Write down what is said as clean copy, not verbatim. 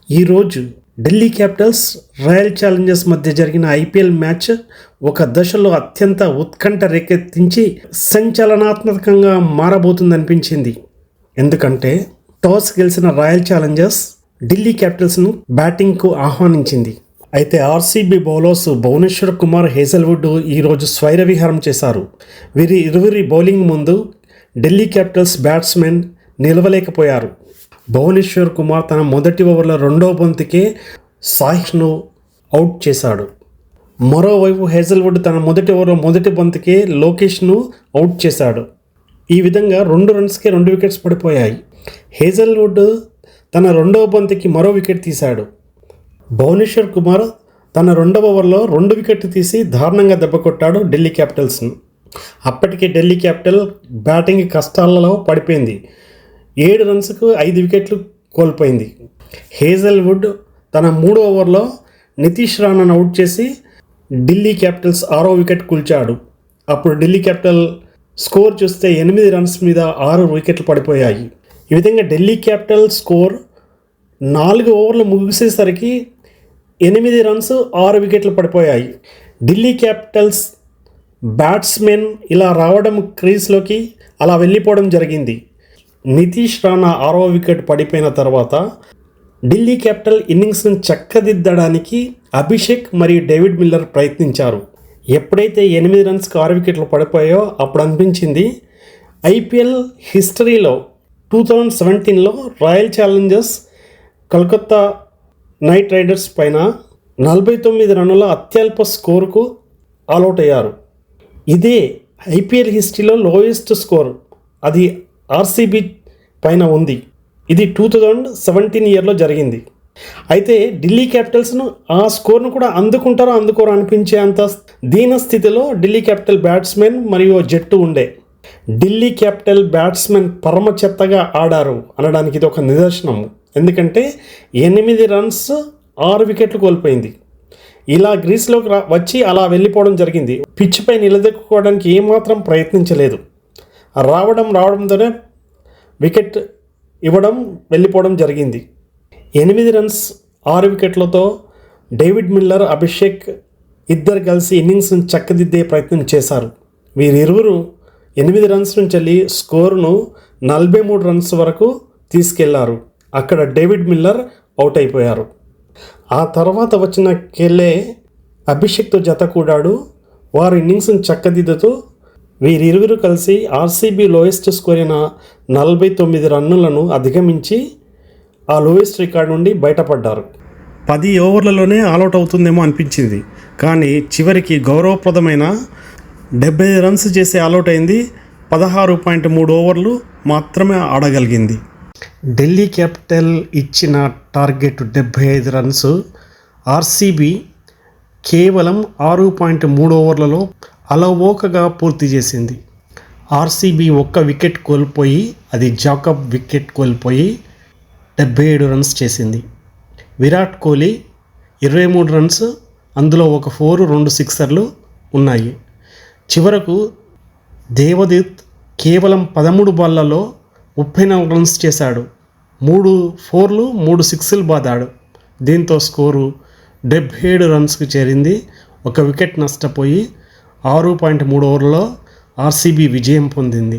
ఈరోజు Delhi Capitals royal Challengers మధ్య జరిగిన ఐపీఎల్ మ్యాచ్ ఒక దశలో అత్యంత ఉత్కంఠ రేకెత్తించి సంచలనాత్మకంగా మారబోతుందనిపించింది. ఎందుకంటే టాస్ గెలిచిన రాయల్ ఛాలెంజర్స్ ఢిల్లీ క్యాపిటల్స్ను బ్యాటింగ్కు ఆహ్వానించింది. అయితే RCB bowlers Bhuvneshwar Kumar, Hazlewood ఈరోజు స్వైరవిహారం చేశారు. వీరి ఇరువురి బౌలింగ్ ముందు ఢిల్లీ క్యాపిటల్స్ బ్యాట్స్మెన్ నిలవలేకపోయారు. భువనేశ్వర్ కుమార్ తన మొదటి ఓవర్లో రెండవ బంతికే సాహిష్ను అవుట్ చేశాడు. మరోవైపు హేజల్వుడ్ తన మొదటి ఓవర్లో మొదటి బంతికే లోకేష్ను అవుట్ చేశాడు. ఈ విధంగా 2 రన్స్కే 2 వికెట్స్ పడిపోయాయి. హేజల్వుడ్ తన రెండవ బంతికి మరో వికెట్ తీశాడు. భువనేశ్వర్ కుమార్ తన రెండవ ఓవర్లో 2 వికెట్లు తీసి దారుణంగా దెబ్బకొట్టాడు ఢిల్లీ క్యాపిటల్స్ను. అప్పటికే ఢిల్లీ క్యాపిటల్ బ్యాటింగ్ కష్టాలలో పడిపోయింది. 7 రన్స్కు 5 వికెట్లు కోల్పోయింది. హేజల్వుడ్ తన 3వ ఓవర్లో నితీష్ రాణాను అవుట్ చేసి ఢిల్లీ క్యాపిటల్స్ 6వ వికెట్ కూల్చాడు. అప్పుడు ఢిల్లీ క్యాపిటల్ స్కోర్ చూస్తే 8 రన్స్ మీద 6 వికెట్లు పడిపోయాయి. ఈ విధంగా ఢిల్లీ క్యాపిటల్ స్కోర్ 4 ఓవర్లు ముగిసేసరికి 8 రన్స్ 6 వికెట్లు పడిపోయాయి. ఢిల్లీ క్యాపిటల్స్ బ్యాట్స్మెన్ ఇలా రావడం, క్రీజ్లోకి అలా వెళ్ళిపోవడం జరిగింది. నితీష్ రాణా 6వ వికెట్ పడిపోయిన తర్వాత ఢిల్లీ క్యాపిటల్ ఇన్నింగ్స్ను చక్కదిద్దడానికి అభిషేక్ మరియు డేవిడ్ మిల్లర్ ప్రయత్నించారు. ఎప్పుడైతే 8 రన్స్కి 6 వికెట్లు పడిపోయాయో అప్పుడు అనిపించింది ఐపీఎల్ హిస్టరీలో 2017లో royal challengers Kolkata knight riders పైన 49 రన్నుల అత్యల్ప స్కోరుకు ఆల్అవుట్ అయ్యారు. ఇదే ఐపీఎల్ హిస్టరీలో లోయెస్ట్ స్కోర్, అది ఆర్సీబీ పైన ఉంది. ఇది 2017 ఇయర్లో జరిగింది. అయితే ఢిల్లీ క్యాపిటల్స్ను ఆ స్కోర్ను కూడా అందుకోరో అనిపించే అంత దీన స్థితిలో ఢిల్లీ క్యాపిటల్ బ్యాట్స్మెన్ మరియు జట్టు ఉండే. ఢిల్లీ క్యాపిటల్ బ్యాట్స్మెన్ పరమ చెత్తగా ఆడారు అనడానికి ఇది ఒక నిదర్శనం. ఎందుకంటే 8 రన్స్ 6 వికెట్లు కోల్పోయింది. ఇలా గ్రీస్లోకి వచ్చి అలా వెళ్ళిపోవడం జరిగింది. పిచ్పై నిలదొక్కుకోవడానికి ఏమాత్రం ప్రయత్నించలేదు. రావడంతోనే వికెట్ ఇవ్వడం, వెళ్ళిపోవడం జరిగింది. 8 రన్స్ 6 వికెట్లతో డేవిడ్ మిల్లర్, అభిషేక్ ఇద్దరు కలిసి ఇన్నింగ్స్ను చక్కదిద్దే ప్రయత్నం చేశారు. వీరిరువురు 8 రన్స్ నుంచి వెళ్ళి స్కోరును 43 రన్స్ వరకు తీసుకెళ్లారు. అక్కడ డేవిడ్ మిల్లర్ అవుట్ అయిపోయారు. ఆ తర్వాత వచ్చిన కెల్లే అభిషేక్తో జత కూడాడు. వారు ఇన్నింగ్స్ను చక్కదిద్దుతూ వీరిరువురు కలిసి ఆర్సీబీ లోయెస్ట్ స్కోర్ అయిన 49 రన్నులను అధిగమించి ఆ లోయెస్ట్ రికార్డు నుండి బయటపడ్డారు. 10 ఓవర్లలోనే ఆల్అవుట్ అవుతుందేమో అనిపించింది. కానీ చివరికి గౌరవప్రదమైన 75 రన్స్ చేసి ఆల్అవుట్ అయింది. 16.3 ఓవర్లు మాత్రమే ఆడగలిగింది. ఢిల్లీ క్యాపిటల్ ఇచ్చిన టార్గెట్ 75 రన్స్. ఆర్సీబీ కేవలం 6.3 ఓవర్లలో అలవోకగా పూర్తి చేసింది. ఆర్సీబీ 1 వికెట్ కోల్పోయి, అది జాకబ్ వికెట్ కోల్పోయి 77 రన్స్ చేసింది. విరాట్ కోహ్లీ 23 రన్స్, అందులో 1 4, 2 సిక్సర్లు ఉన్నాయి. చివరకు దేవదత్ కేవలం 13 బాళ్లలో 34 రన్స్ చేశాడు. 3 4లు 3 సిక్స్లు బాదాడు. దీంతో స్కోరు 77 రన్స్కి చేరింది. 1 వికెట్ నష్టపోయి 6.3 ఓవర్లలో ఆర్సీబీ విజయం పొందింది.